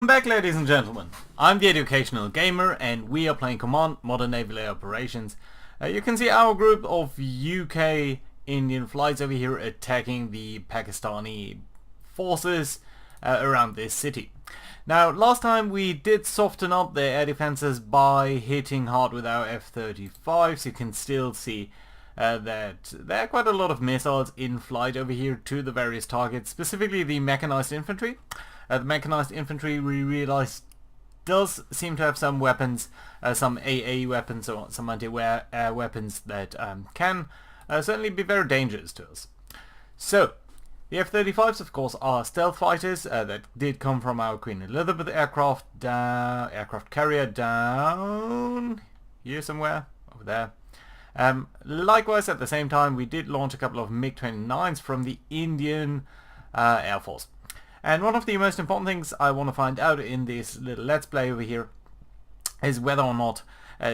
Welcome back, ladies and gentlemen. I'm the Educational Gamer and we are playing Command Modern Naval Operations. You can see our group of UK Indian flights over here attacking the Pakistani forces around this city. Now, last time we did soften up their air defenses by hitting hard with our F-35s. You can still see that there are quite a lot of missiles in flight over here to the various targets, specifically the mechanized infantry. The mechanized infantry, we realize, does seem to have some weapons, some AA weapons or some anti-air weapons that can certainly be very dangerous to us. So, the F-35s, of course, are stealth fighters that did come from our Queen Elizabeth aircraft carrier down here somewhere, over there. Likewise, at the same time, we did launch a couple of MiG-29s from the Indian Air Force. And one of the most important things I want to find out in this little let's play over here is whether or not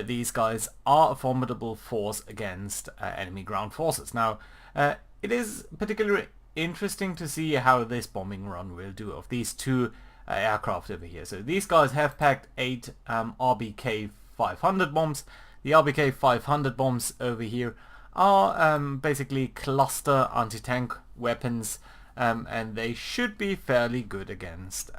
these guys are a formidable force against enemy ground forces. Now, it is particularly interesting to see how this bombing run will do of these two aircraft over here. So these guys have packed 8 RBK 500 bombs. The RBK 500 bombs over here are basically cluster anti-tank weapons. And they should be fairly good against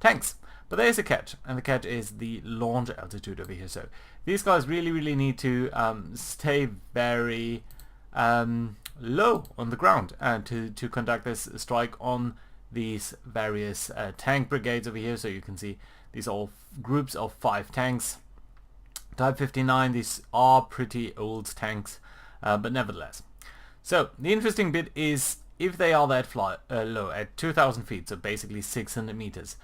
tanks. But there's a catch, and the catch is the launch altitude over here. So these guys really need to stay very low on the ground to conduct this strike on these various tank brigades over here. So you can see these all groups of 5 tanks. Type 59, these are pretty old tanks, but nevertheless. So the interesting bit is, if they are that low, at 2,000 feet, so basically 600 meters,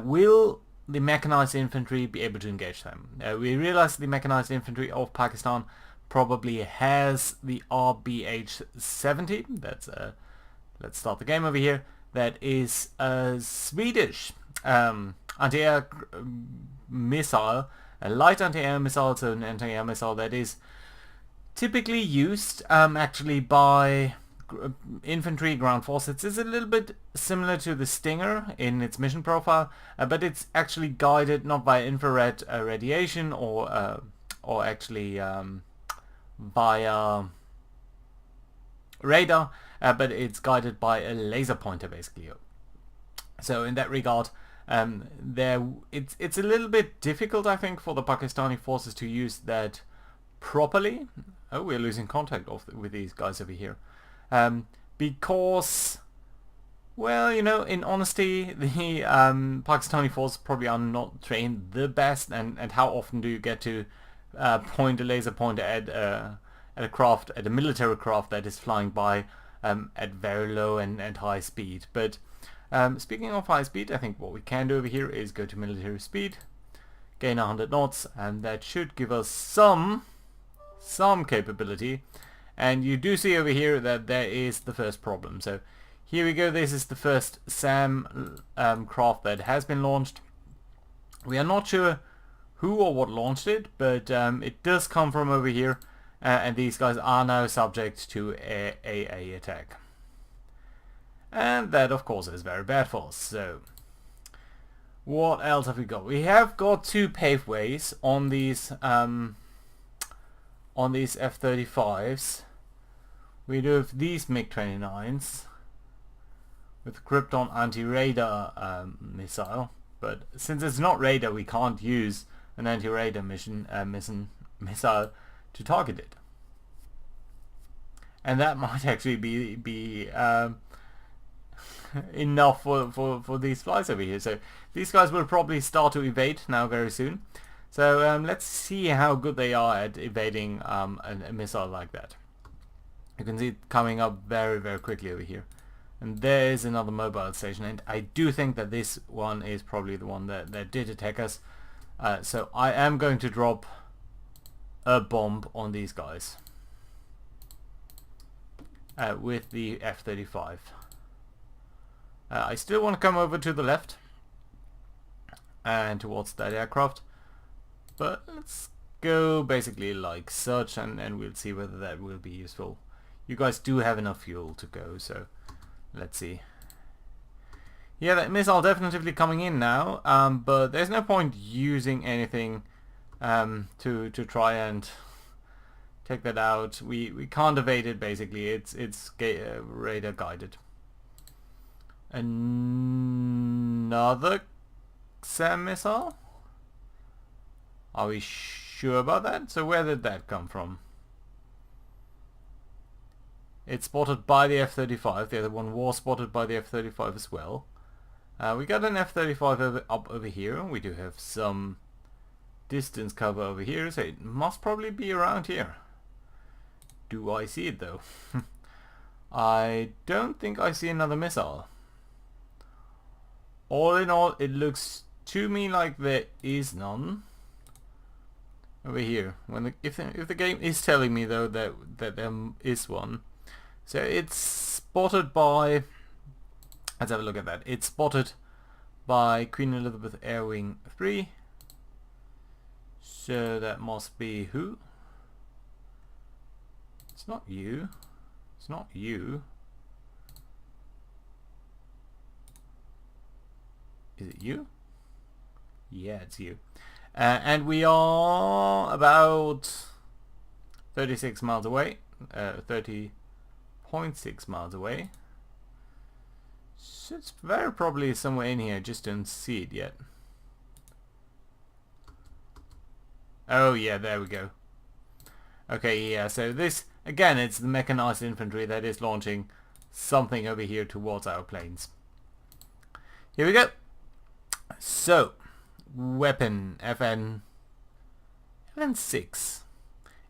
will the mechanized infantry be able to engage them? We realize the mechanized infantry of Pakistan probably has the RBH-70. That's let's start the game over here. That is a Swedish anti-air missile, a light anti-air missile, so an anti-air missile that is typically used actually by infantry ground forces. It's a little bit similar to the Stinger in its mission profile, but it's actually guided not by infrared radiation or actually via radar, but it's guided by a laser pointer basically. So in that regard, it's a little bit difficult, I think, for the Pakistani forces to use that properly. Oh, we're losing contact with these guys over here. Because, well, you know, in honesty, the Pakistani forces probably are not trained the best, and how often do you get to point a laser pointer at a military craft that is flying by at very low and high speed. But speaking of high speed, I think what we can do over here is go to military speed, gain 100 knots, and that should give us some capability. And you do see over here that there is the first problem. So here we go. This is the first SAM craft that has been launched. We are not sure who or what launched it, but it does come from over here. And these guys are now subject to AA attack. And that, of course, is very bad for us. So what else have we got? We have got 2 paveways on these F-35s. We do have these MiG-29s with Krypton anti-radar missile, but since it's not radar, we can't use an anti-radar missile to target it. And that might actually be enough for these flights over here. So these guys will probably start to evade now very soon. So let's see how good they are at evading a missile like that. You can see it coming up very quickly over here. And there is another mobile station, and I do think that this one is probably the one that did attack us. So I am going to drop a bomb on these guys with the F-35. I still want to come over to the left and towards that aircraft, but let's go basically like such, and we'll see whether that will be useful. You guys do have enough fuel to go, so let's see. Yeah, that missile definitely coming in now, but there's no point using anything to try and take that out. We can't evade it basically. It's radar guided. Another SAM missile? Are we sure about that? So where did that come from? It's spotted by the F-35. The other one was spotted by the F-35 as well. We got an F-35 up over here. We do have some distance cover over here, so it must probably be around here. Do I see it though? I don't think I see another missile. All in all, it looks to me like there is none over here. If the game is telling me though that there is one, so it's spotted by. Let's have a look at that. It's spotted by Queen Elizabeth Air Wing 3. So that must be who? It's not you. It's not you. Is it you? Yeah, it's you. And we are about 36 miles away. 30.6 miles away. So it's very probably somewhere in here, just don't see it yet. Oh yeah, there we go. Okay, yeah, so this, again, it's the mechanized infantry that is launching something over here towards our planes. Here we go. So, weapon FN6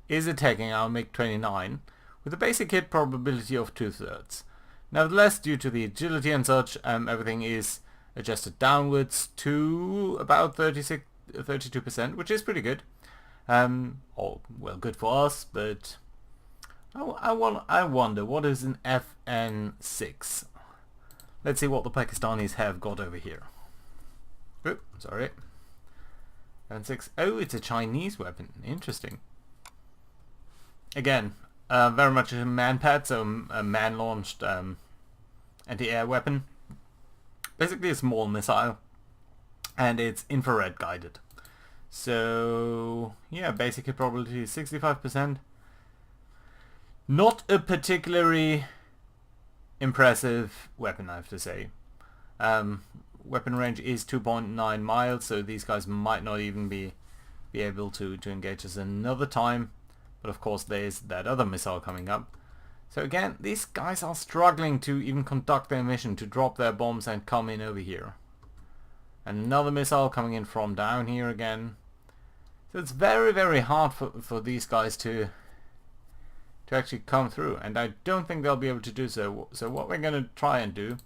is attacking our MiG-29 with a basic hit probability of 2/3. Nevertheless, due to the agility and such, everything is adjusted downwards to about 32%, which is pretty good. Well, good for us, but I wonder what is an FN6. Let's see what the Pakistanis have got over here. Oops, sorry. FN6. Oh, it's a Chinese weapon. Interesting. Again, very much a man-pad, so a man-launched anti-air weapon. Basically a small missile, and it's infrared guided. So yeah, basic hit probability is 65%. Not a particularly impressive weapon, I have to say. Weapon range is 2.9 miles, so these guys might not even be able to engage us another time. But of course there's that other missile coming up. So again, these guys are struggling to even conduct their mission, to drop their bombs and come in over here. And another missile coming in from down here again. So it's very, very hard for these guys to actually come through. And I don't think they'll be able to do so. So what we're going to try and do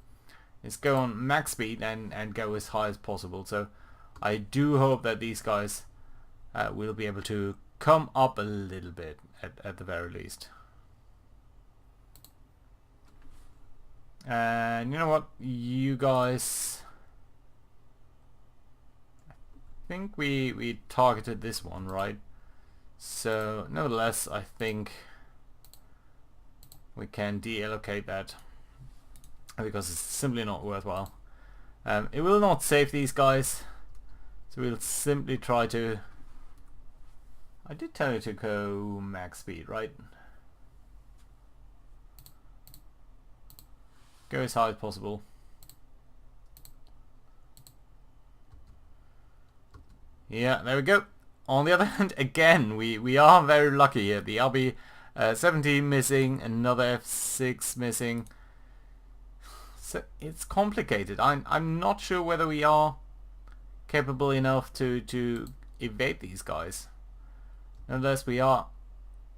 is go on max speed and go as high as possible. So I do hope that these guys will be able to come up a little bit at the very least. And you know what, you guys, I think we targeted this one, right? So nevertheless, I think we can deallocate that because it's simply not worthwhile. It will not save these guys, so we'll simply try to. I did tell you to go max speed, right? Go as high as possible. Yeah, there we go. On the other hand, again, we are very lucky here. The RB-17 missing, another F6 missing. So it's complicated. I'm not sure whether we are capable enough to evade these guys. Unless we are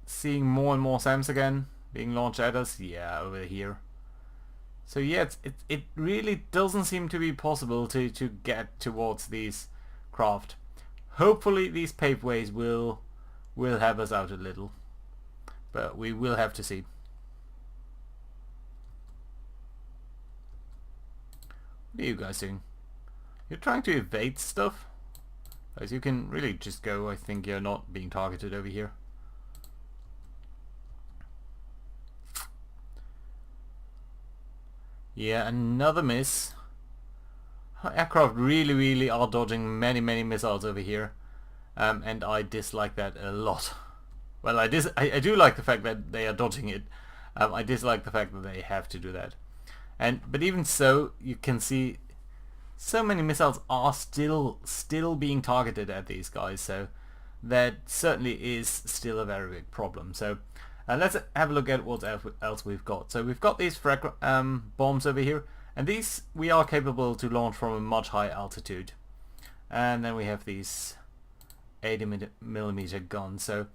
seeing more and more SAMs again being launched at us. Yeah, over here. So yeah, it really doesn't seem to be possible to get towards these craft. Hopefully these paveways will help us out a little. But we will have to see. What are you guys doing? You're trying to evade stuff? Guys, you can really just go. I think you're not being targeted over here. Yeah, another miss. aircraft really are dodging many missiles over here, and I dislike that a lot. Well, I do like the fact that they are dodging it. I dislike the fact that they have to do that. But even so, you can see so many missiles are still being targeted at these guys. So that certainly is still a very big problem. So let's have a look at what else we've got. So we've got these frag bombs over here, and these we are capable to launch from a much higher altitude. And then we have these 80mm guns. So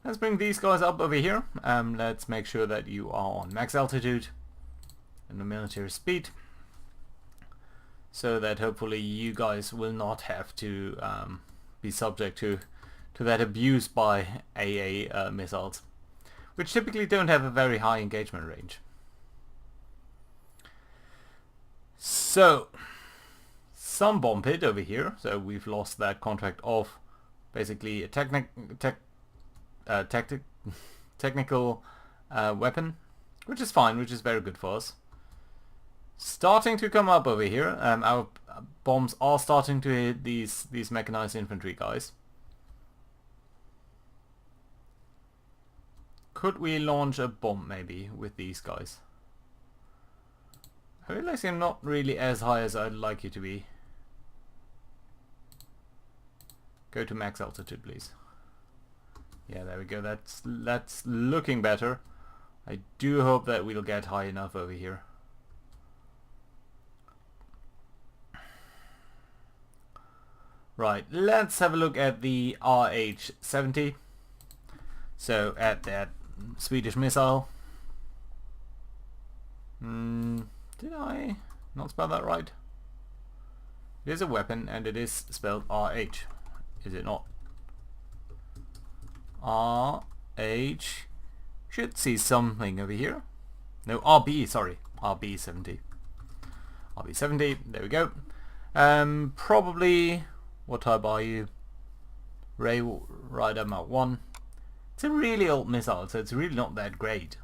let's bring these guys up over here. Let's make sure that you are on max altitude and the military speed, so that hopefully you guys will not have to be subject to that abuse by AA missiles, which typically don't have a very high engagement range. So some bomb pit over here. So we've lost that contract of basically a technical weapon, which is fine, which is very good for us. Starting to come up over here. Our bombs are starting to hit these mechanized infantry guys. Could we launch a bomb maybe with these guys? I realize I'm not really as high as I'd like you to be. Go to max altitude, please. Yeah, there we go. That's looking better. I do hope that we'll get high enough over here. Right, let's have a look at the RH-70. So at that Swedish missile. Did I not spell that right? It is a weapon and it is spelled RH. Is it not? RH. Should see something over here. No, RB, sorry. RB-70. RB-70, there we go. Probably, what type are you? Ray Rider Mark 1. It's a really old missile, so it's really not that great.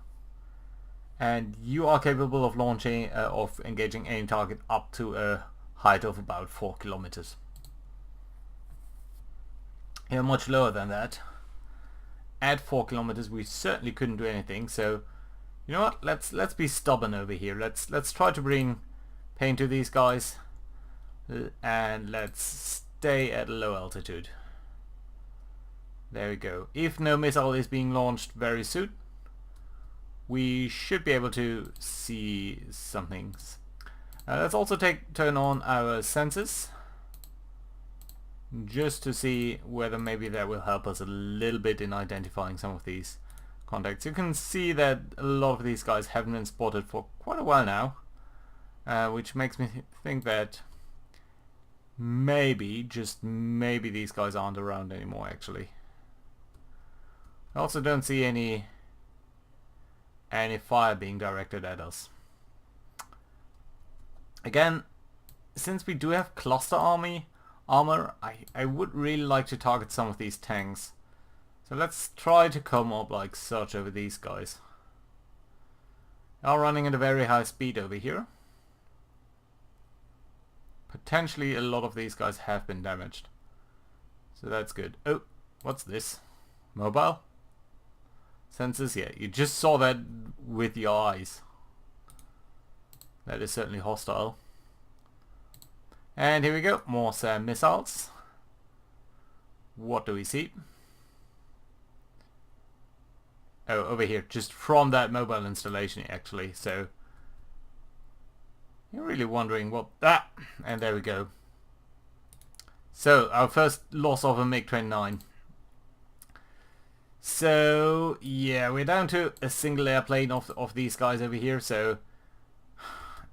And you are capable of launching, of engaging any target up to a height of about 4 kilometers. You're much lower than that. At 4 kilometers we certainly couldn't do anything, so you know what, let's be stubborn over here. Let's try to bring pain to these guys, and let's stay at a low altitude. There we go. If no missile is being launched very soon, we should be able to see some things. Let's also turn on our sensors, just to see whether maybe that will help us a little bit in identifying some of these contacts. You can see that a lot of these guys haven't been spotted for quite a while now, which makes me think that maybe, just maybe, these guys aren't around anymore actually. I also don't see any fire being directed at us. Again, since we do have cluster armor, I would really like to target some of these tanks. So let's try to come up like such over these guys. They are running at a very high speed over here. Potentially a lot of these guys have been damaged, so that's good. Oh, what's this? Mobile? Sensors? Yeah, you just saw that with your eyes. That is certainly hostile. And here we go, more SAM missiles. What do we see? Oh, over here, just from that mobile installation actually, so you're really wondering what that, and there we go. So our first loss of a MiG-29. So yeah, we're down to a single airplane of these guys over here. So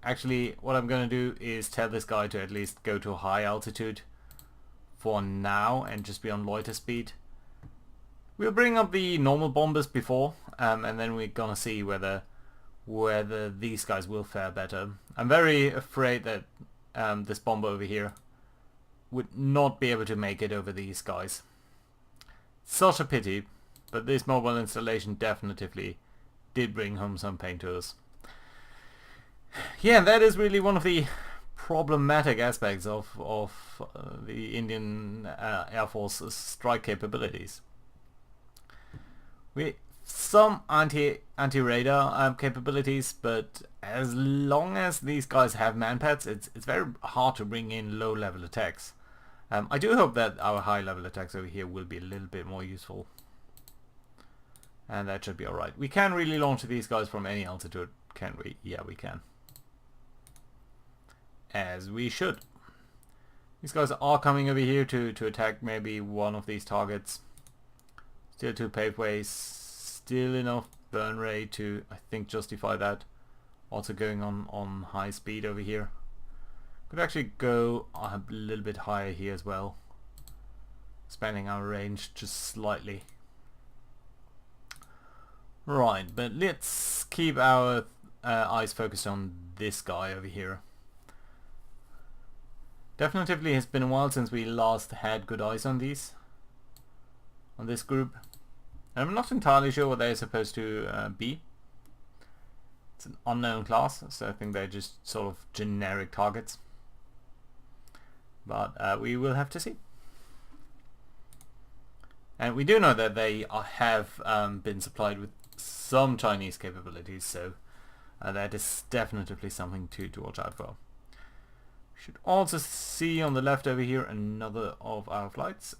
actually what I'm gonna do is tell this guy to at least go to a high altitude for now and just be on loiter speed. We'll bring up the normal bombers before, and then we're gonna see whether these guys will fare better. I'm very afraid that this bomber over here would not be able to make it over these guys. Such a pity, but this mobile installation definitively did bring home some pain to us. Yeah, that is really one of the problematic aspects of the Indian Air Force strike capabilities. We some anti-radar capabilities, but as long as these guys have manpads, it's very hard to bring in low-level attacks. I do hope that our high-level attacks over here will be a little bit more useful, and that should be alright. We can really launch these guys from any altitude, can we? Yeah, we can. As we should. These guys are coming over here to attack maybe one of these targets. Still 2 paveways, still enough burn rate to, I think, justify that. Also going on high speed over here. Could actually go a little bit higher here as well. Expanding our range just slightly. Right, but let's keep our eyes focused on this guy over here. Definitely has been a while since we last had good eyes on these. On this group. I'm not entirely sure what they're supposed to be. It's an unknown class, so I think they're just sort of generic targets. But we will have to see. And we do know that they have been supplied with some Chinese capabilities, so that is definitely something to watch out for. Should also see on the left over here another of our flights.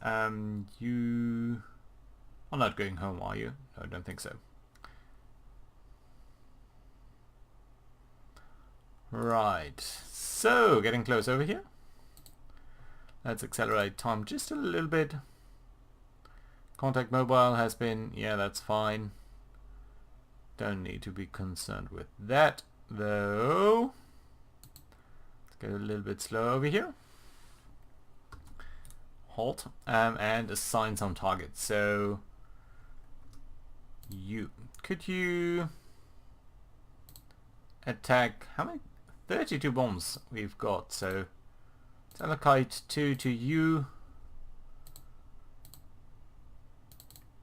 You are not going home, are you? No, I don't think so. Right, so getting close over here. Let's accelerate time just a little bit. Contact mobile has been, yeah, that's fine. Don't need to be concerned with that, though. Let's go a little bit slow over here. Halt, and assign some targets. So, could you attack, how many? 32 bombs we've got, so let's allocate 2 to you,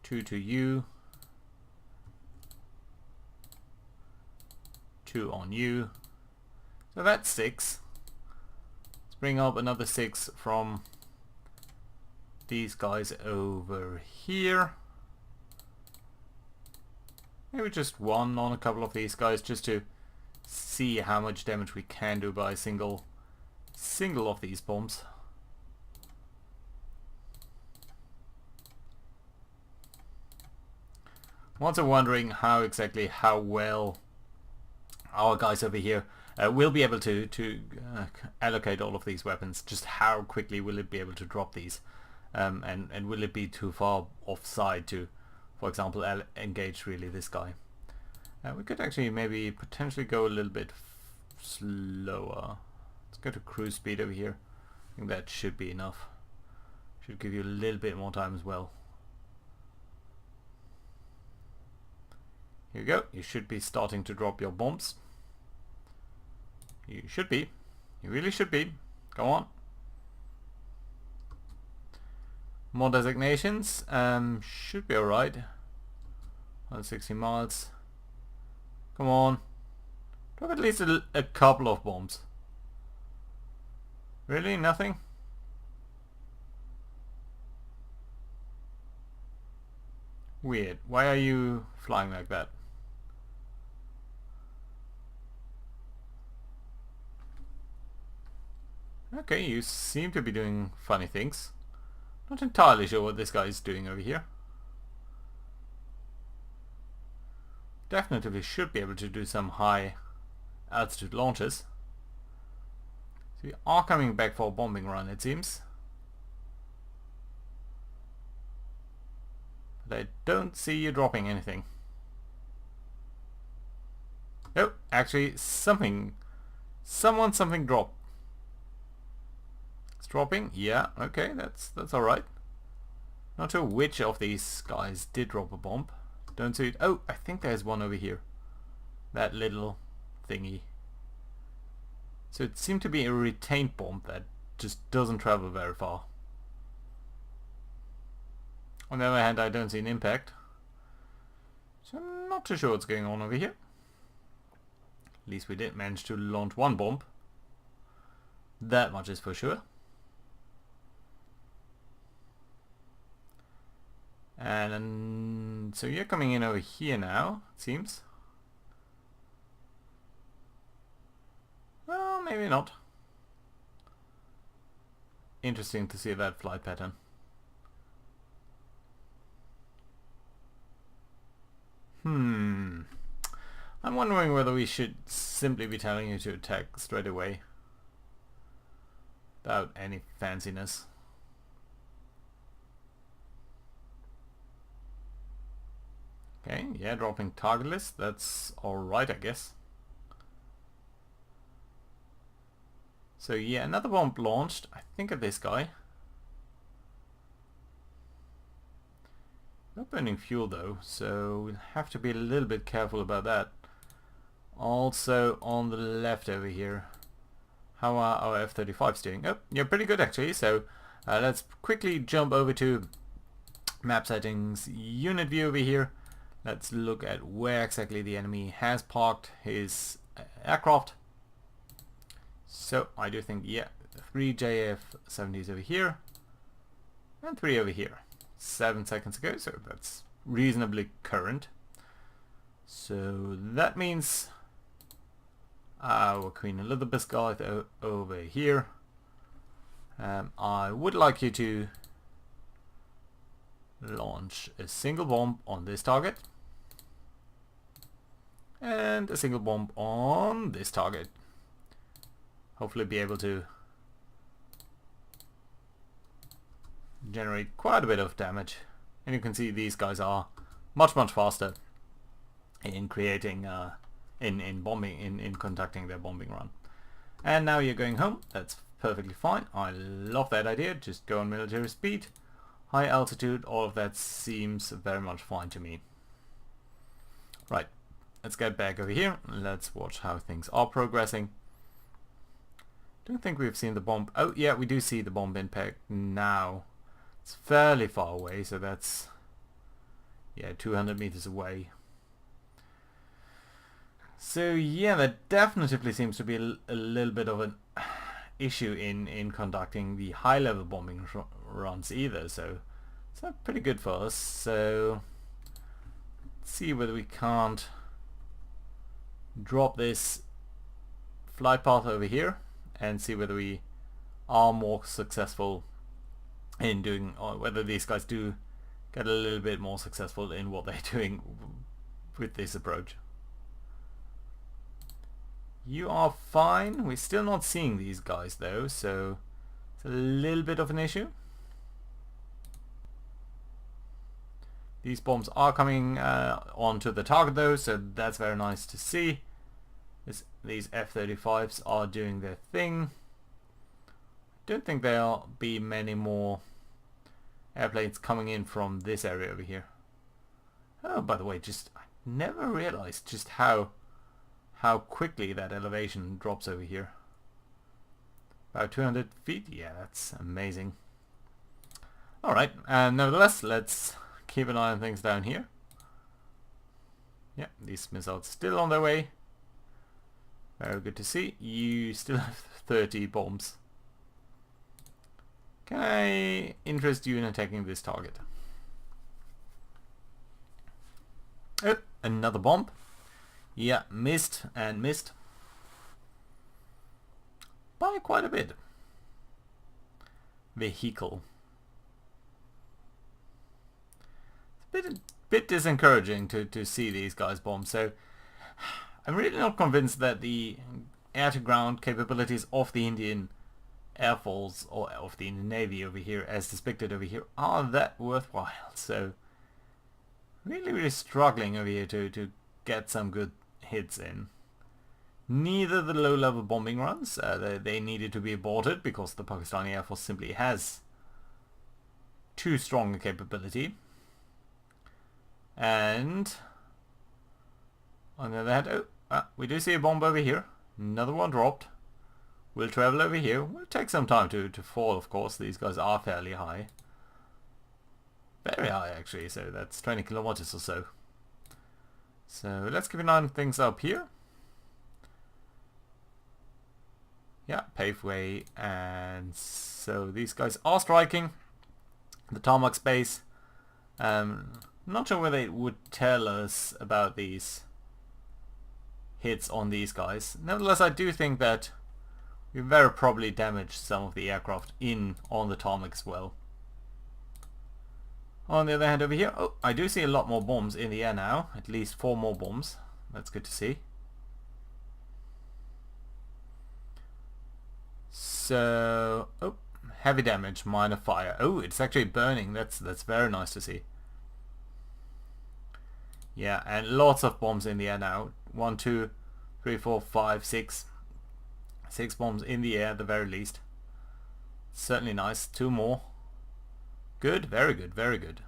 2 to you, 2 on you. So that's 6. Let's bring up another 6 from these guys over here. Maybe just 1 on a couple of these guys just to see how much damage we can do by a single of these bombs. I'm also wondering how well our guys over here will be able to allocate all of these weapons. Just how quickly will it be able to drop these, and will it be too far offside to, for example, engage really this guy? We could actually maybe potentially go a little bit slower. Let's go to cruise speed over here. I think that should be enough. Should give you a little bit more time as well. Here you go. You should be starting to drop your bombs. You should be. You really should be. Go on. More designations. Should be alright. 160 miles. Come on. Drop at least a couple of bombs. Really? Nothing? Weird. Why are you flying like that? Okay, you seem to be doing funny things. Not entirely sure what this guy is doing over here. Definitely should be able to do some high altitude launches. So we are coming back for a bombing run, it seems. But I don't see you dropping anything. Oh, actually something dropped. It's dropping? Yeah, okay, that's alright. Not sure which of these guys did drop a bomb. Don't see it. Oh, I think there's one over here. That little thingy. So it seemed to be a retained bomb that just doesn't travel very far. On the other hand, I don't see an impact. So I'm not too sure what's going on over here. At least we did manage to launch one bomb. That much is for sure. And so you're coming in over here now, it seems. Well, maybe not. Interesting to see that flight pattern. I'm wondering whether we should simply be telling you to attack straight away. Without any fanciness. Okay, yeah, dropping target list. That's alright, I guess. So yeah, another bomb launched. I think at this guy. Not burning fuel though, so we'll have to be a little bit careful about that. Also on the left over here. How are our F-35s doing? Oh, you're pretty good actually, so let's quickly jump over to map settings, unit view over here. Let's look at where exactly the enemy has parked his aircraft. So I do think, yeah, 3 JF-70s over here and 3 over here. 7 seconds ago, so that's reasonably current. So that means our Queen Elizabeth guy over here. I would like you to launch a single bomb on this target and a single bomb on this target. Hopefully be able to generate quite a bit of damage. And you can see these guys are much faster in creating in bombing, in conducting their bombing run. And now you're going home. That's perfectly fine. I love that idea. Just go on military speed, high altitude. All of that seems very much fine to me. Right, let's get back over here. Let's watch how things are progressing. Don't think we've seen the bomb. Oh yeah, we do see the bomb impact now. It's fairly far away, so that's, yeah, 200 meters away. So yeah, that definitely seems to be a little bit of an issue in conducting the high level bombing runs either, so it's not pretty good for us. So let's see whether we can't drop this flight path over here and see whether we are more successful in doing, or whether these guys do get a little bit more successful in what they're doing with this approach. You are fine. We're still not seeing these guys though, so it's a little bit of an issue. These bombs are coming onto the target though, so that's very nice to see. These F-35s are doing their thing. Don't think there'll be many more airplanes coming in from this area over here. Oh, by the way, I never realized just how quickly that elevation drops over here. About 200 feet? Yeah, that's amazing. Alright, and nevertheless, let's keep an eye on things down here. Yeah, these missiles still on their way. Very good to see. You still have 30 bombs. Can I interest you in attacking this target? Oh, another bomb. Yeah, missed and missed. By quite a bit. Vehicle. It's a bit disencouraging to see these guys bomb, so I'm really not convinced that the air-to-ground capabilities of the Indian Air Force or of the Indian Navy over here, as depicted over here, are that worthwhile. So really struggling over here to get some good hits in. Neither the low-level bombing runs, they needed to be aborted because the Pakistani Air Force simply has too strong a capability. And on the other hand, we do see a bomb over here. Another one dropped. We'll travel over here. We'll take some time to fall, of course. These guys are fairly high. Very high, actually, so that's 20 kilometers or so. So let's keep an eye on things up here. Yeah, paved way, and so these guys are striking the tarmac space. Not sure whether it would tell us about these hits on these guys. Nevertheless, I do think that we very probably damaged some of the aircraft in on the tarmac as well. On the other hand, over here, oh, I do see a lot more bombs in the air now. At least 4 more bombs. That's good to see. So, oh, heavy damage, minor fire. Oh, it's actually burning. That's very nice to see. Yeah, and lots of bombs in the air now. 1, 2, 3, 4, 5, 6. 6 bombs in the air at the very least. Certainly nice. 2 more. Good, very good, very good.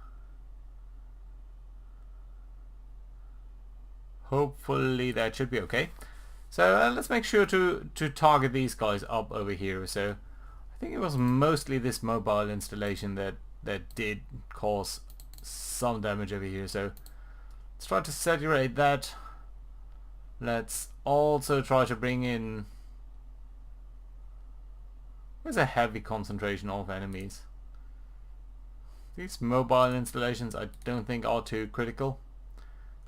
Hopefully that should be okay. So let's make sure to target these guys up over here. So I think it was mostly this mobile installation that did cause some damage over here. So let's try to saturate that. Let's also try to bring in... There's a heavy concentration of enemies. These mobile installations I don't think are too critical.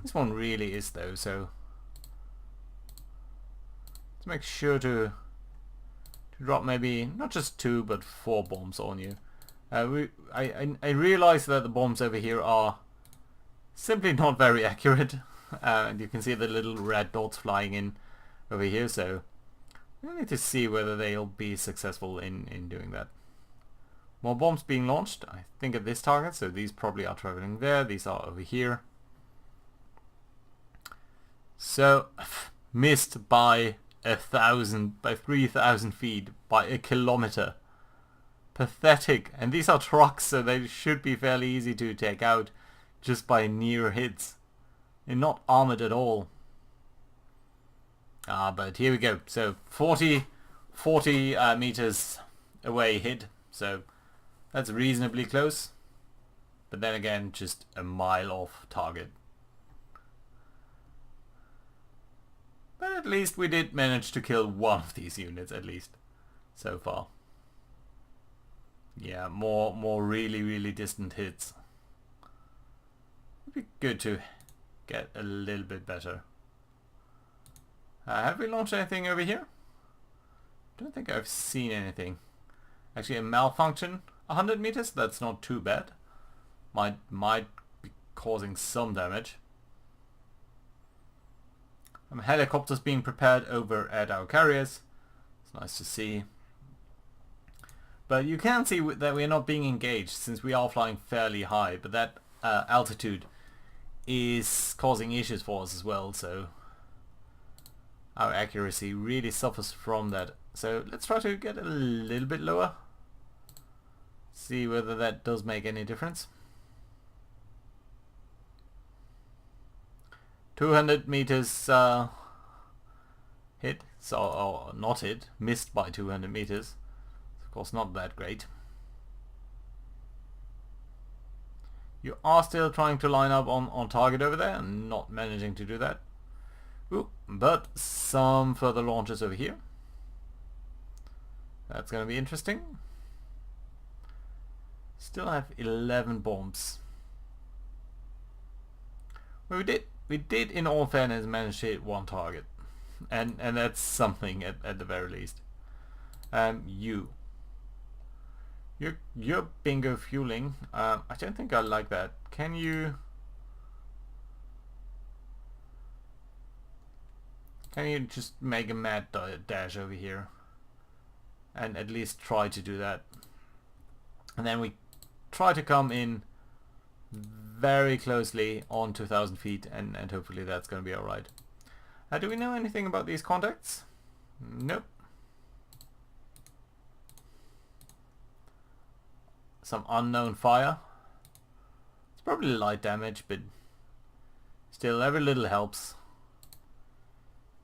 This one really is though, so let's make sure to drop maybe not just 2 but 4 bombs on you. I realize that the bombs over here are simply not very accurate, and you can see the little red dots flying in over here, so we need to see whether they'll be successful in doing that. More bombs being launched, I think, at this target, so these probably are traveling there, these are over here. So, missed by 1,000, by 3,000 feet, by a kilometer. Pathetic. And these are trucks, so they should be fairly easy to take out just by near hits. They're not armored at all. But here we go. So 40 meters away hit. So that's reasonably close. But then again, just a mile off target. But at least we did manage to kill one of these units, at least, so far. Yeah, more really distant hits. Would be good to get a little bit better. Have we launched anything over here? Don't think I've seen anything. Actually, a malfunction. 100 meters? That's not too bad. Might be causing some damage. Helicopters being prepared over at our carriers. It's nice to see. But you can see that we're not being engaged since we are flying fairly high. But that altitude is causing issues for us as well. So our accuracy really suffers from that. So let's try to get a little bit lower. See whether that does make any difference. 200 meters hit, or not hit, missed by 200 meters. Of course not that great. You are still trying to line up on target over there and not managing to do that. Ooh, but some further launches over here. That's going to be interesting. Still have 11 bombs. Well, we did in all fairness manage to hit one target. And that's something at the very least. Your bingo fueling, I don't think I like that. Can you just make a mad dash over here and at least try to do that, and then we try to come in very closely on 2,000 feet, and hopefully that's going to be alright. Do we know anything about these contacts? Nope. Some unknown fire. It's probably light damage, but still every little helps.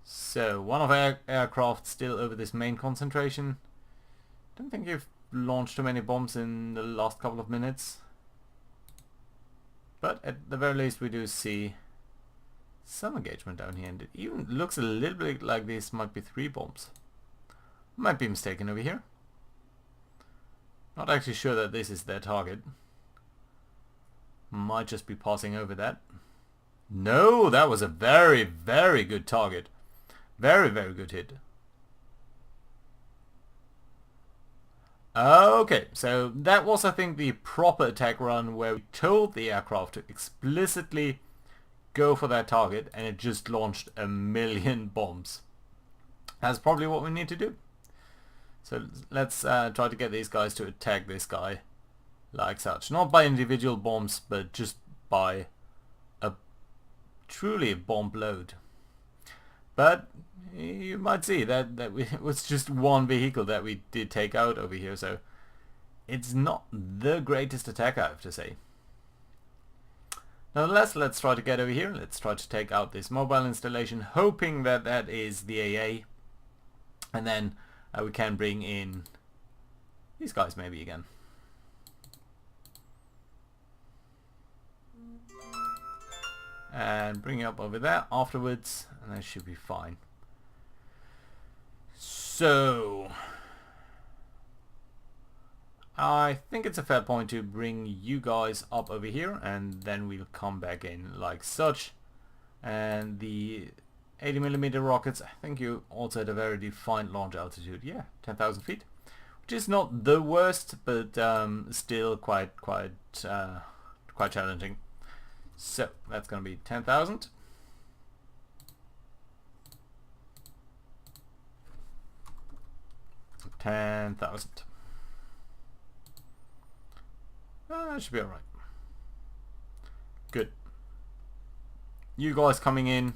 So one of our aircraft still over this main concentration. Don't think you've launched too many bombs in the last couple of minutes. But at the very least we do see some engagement down here, and it even looks a little bit like this might be 3 bombs. Might be mistaken over here. Not actually sure that this is their target. Might just be passing over that. No, that was a very, very good target. Very, very good hit. Okay, so that was, I think, the proper attack run where we told the aircraft to explicitly go for that target, and it just launched a million bombs. That's probably what we need to do. So let's try to get these guys to attack this guy like such. Not by individual bombs, but just by a truly bomb load. But you might see that it was just one vehicle that we did take out over here, so it's not the greatest attack, I have to say. Nonetheless, let's try to get over here. Let's try to take out this mobile installation, hoping that that is the AA, and then we can bring in these guys maybe again. And bring it up over there afterwards, and that should be fine. So I think it's a fair point to bring you guys up over here, and then we'll come back in like such. And the 80mm rockets, I think you also had a very defined launch altitude. Yeah, 10,000 feet, which is not the worst, but still quite challenging. So that's going to be 10,000. That should be alright. Good. You guys coming in.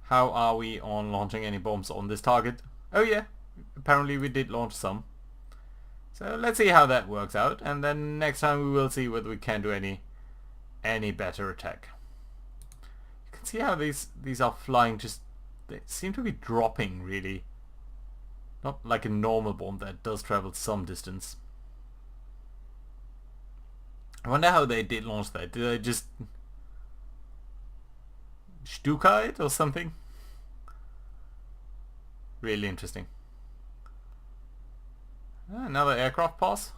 How are we on launching any bombs on this target? Oh yeah, apparently we did launch some. So let's see how that works out, and then next time we will see whether we can do any better attack. You can see how these are flying, just they seem to be dropping really. Not like a normal bomb that does travel some distance. I wonder how they did launch that. Did they just Stuka it or something? Really interesting. Another aircraft pass.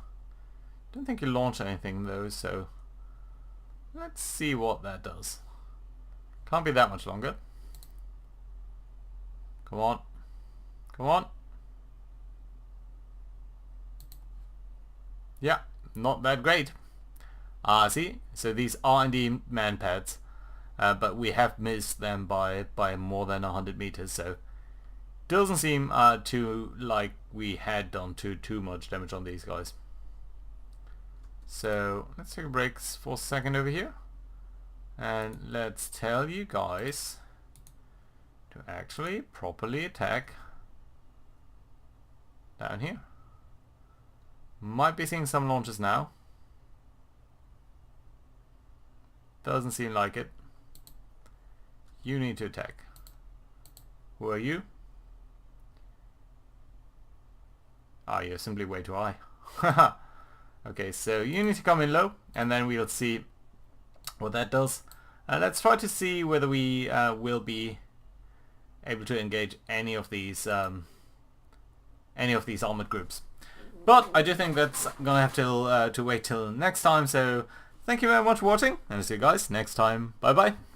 Don't think you launched anything though, so let's see what that does. Can't be that much longer. Come on. Come on. Yeah, not that great. See, so these are indeed man pads, but we have missed them by more than 100 meters, so doesn't seem to like we had done too much damage on these guys. So let's take a break for a second over here, and let's tell you guys to actually properly attack down here. Might be seeing some launches now. Doesn't seem like it. You need to attack. Who are you? Ah, you're simply way too high. Okay, so you need to come in low, and then we'll see what that does. Let's try to see whether we will be able to engage any of these armored groups. But I do think that's gonna have to wait till next time. So thank you very much for watching, and I'll see you guys next time. Bye bye.